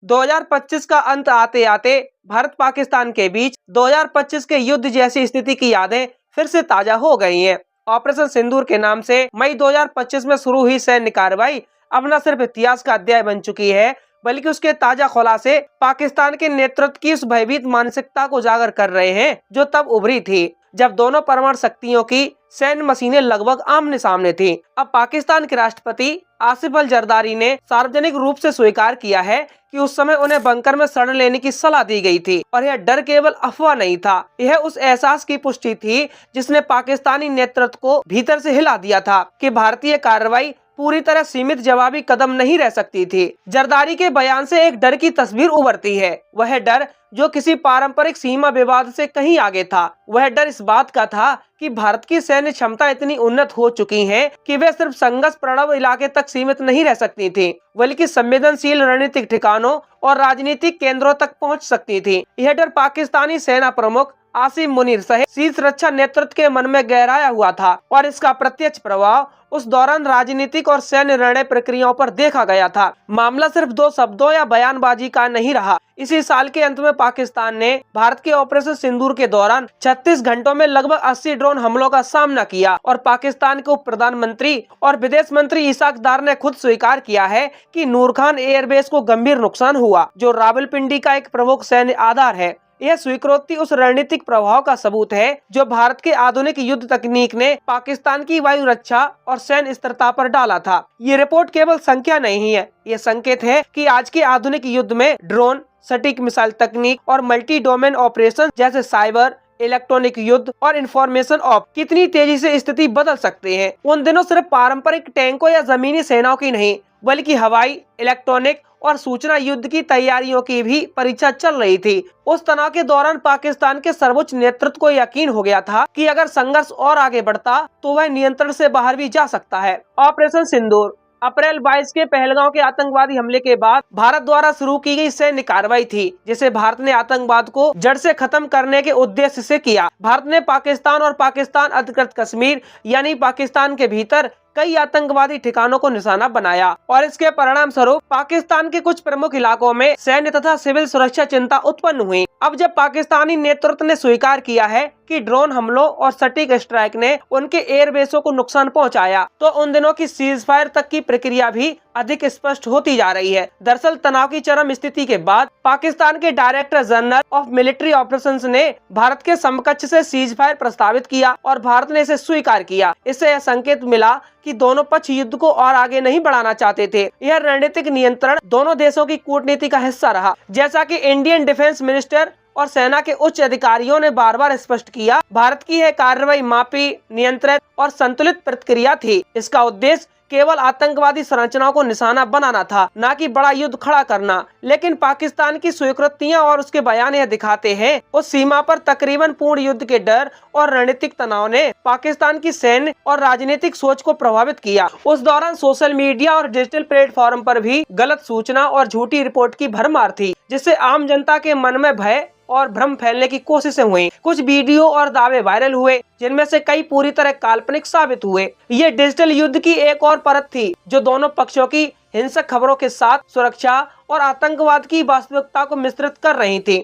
2025 का अंत आते आते भारत पाकिस्तान के बीच 2025 के युद्ध जैसी स्थिति की यादें फिर से ताजा हो गई हैं। ऑपरेशन सिंदूर के नाम से मई 2025 में शुरू हुई सैन्य कार्रवाई अब न सिर्फ इतिहास का अध्याय बन चुकी है, बल्कि उसके ताजा खुलासे पाकिस्तान के नेतृत्व की उस भयभीत मानसिकता को उजागर कर रहे हैं जो तब उभरी थी जब दोनों परमाणु शक्तियों की सैन्य मशीनें लगभग आमने सामने थीं। अब पाकिस्तान के राष्ट्रपति आसिफ अल जरदारी ने सार्वजनिक रूप से स्वीकार किया है कि उस समय उन्हें बंकर में शरण लेने की सलाह दी गई थी और यह डर केवल अफवाह नहीं था, यह उस एहसास की पुष्टि थी जिसने पाकिस्तानी नेतृत्व को भीतर से हिला दिया था कि भारतीय कार्रवाई पूरी तरह सीमित जवाबी कदम नहीं रह सकती थी। जरदारी के बयान से एक डर की तस्वीर उभरती है, वह डर जो किसी पारंपरिक सीमा विवाद से कहीं आगे था। वह डर इस बात का था कि भारत की सैन्य क्षमता इतनी उन्नत हो चुकी है कि वे सिर्फ संघर्ष प्रणव इलाके तक सीमित नहीं रह सकती थी, बल्कि संवेदनशील रणनीतिक ठिकानों और राजनीतिक केंद्रों तक पहुंच सकती थी। यह डर पाकिस्तानी सेना प्रमुख आसिम मुनीर सहित शीर्ष रक्षा नेतृत्व के मन में गहराया हुआ था और इसका प्रत्यक्ष प्रभाव उस दौरान राजनीतिक और सैन्य निर्णय प्रक्रियाओं पर देखा गया था। मामला सिर्फ दो शब्दों या बयानबाजी का नहीं रहा। इसी साल के अंत में पाकिस्तान ने भारत के ऑपरेशन सिंदूर के दौरान 36 घंटों में लगभग 80 ड्रोन हमलों का सामना किया और पाकिस्तान के उप प्रधानमंत्री और विदेश मंत्री इसाक दार ने खुद स्वीकार किया है कि नूर खान एयरबेस को गंभीर नुकसान हुआ, जो रावलपिंडी का एक प्रमुख सैन्य आधार है। यह स्वीकृति उस रणनीतिक प्रभाव का सबूत है जो भारत के आधुनिक युद्ध तकनीक ने पाकिस्तान की वायु रक्षा और सैन्य स्थिरता पर डाला था। ये रिपोर्ट केवल संख्या नहीं है, ये संकेत है कि आज के आधुनिक युद्ध में ड्रोन, सटीक मिसाइल तकनीक और मल्टी डोमेन ऑपरेशन जैसे साइबर, इलेक्ट्रॉनिक युद्ध और इंफॉर्मेशन ऑफ कितनी तेजी से स्थिति बदल सकते हैं। उन दिनों सिर्फ पारंपरिक टैंकों या जमीनी सेनाओं की नहीं, बल्कि हवाई, इलेक्ट्रॉनिक और सूचना युद्ध की तैयारियों की भी परीक्षा चल रही थी। उस तनाव के दौरान पाकिस्तान के सर्वोच्च नेतृत्व को यकीन हो गया था कि अगर संघर्ष और आगे बढ़ता तो वह नियंत्रण से बाहर भी जा सकता है। ऑपरेशन सिंदूर अप्रैल 22 के पहलगांव के आतंकवादी हमले के बाद भारत द्वारा शुरू की गई सैन्य कार्रवाई थी, जिसे भारत ने आतंकवाद को जड़ से खत्म करने के उद्देश्य से किया। भारत ने पाकिस्तान और पाकिस्तान अधिकृत कश्मीर यानी पाकिस्तान के भीतर कई आतंकवादी ठिकानों को निशाना बनाया और इसके परिणाम स्वरूप पाकिस्तान के कुछ प्रमुख इलाकों में सैन्य तथा सिविल सुरक्षा चिंता उत्पन्न हुई। अब जब पाकिस्तानी नेतृत्व ने स्वीकार किया है कि ड्रोन हमलों और सटीक स्ट्राइक ने उनके एयरबेसों को नुकसान पहुंचाया, तो उन दिनों की सीज फायर तक की प्रक्रिया भी अधिक स्पष्ट होती जा रही है। दरअसल तनाव की चरम स्थिति के बाद पाकिस्तान के director general of military operations ने भारत के समकक्ष से सीज फायर प्रस्तावित किया और भारत ने इसे स्वीकार किया। इससे यह संकेत मिला कि दोनों पक्ष युद्ध को और आगे नहीं बढ़ाना चाहते थे। यह रणनीतिक नियंत्रण दोनों देशों की कूटनीति का हिस्सा रहा। जैसा कि इंडियन डिफेंस मिनिस्टर और सेना के उच्च अधिकारियों ने बार बार स्पष्ट किया, भारत की यह कार्रवाई मापी, नियंत्रित और संतुलित प्रतिक्रिया थी। इसका उद्देश्य केवल आतंकवादी संरचनाओं को निशाना बनाना था, न कि बड़ा युद्ध खड़ा करना। लेकिन पाकिस्तान की स्वीकृतियां और उसके बयान यह दिखाते हैं उस सीमा पर तकरीबन पूर्ण युद्ध के डर और रणनीतिक तनाव ने पाकिस्तान की सैन्य और राजनीतिक सोच को प्रभावित किया। उस दौरान सोशल मीडिया और डिजिटल प्लेटफॉर्म पर भी गलत सूचना और झूठी रिपोर्ट की भरमार थी, जिससे आम जनता के मन में भय और भ्रम फैलने की कोशिशें हुई। कुछ वीडियो और दावे वायरल हुए, जिनमें से कई पूरी तरह काल्पनिक साबित हुए। ये डिजिटल युद्ध की एक और परत थी जो दोनों पक्षों की हिंसक खबरों के साथ सुरक्षा और आतंकवाद की वास्तविकता को मिश्रित कर रही थी।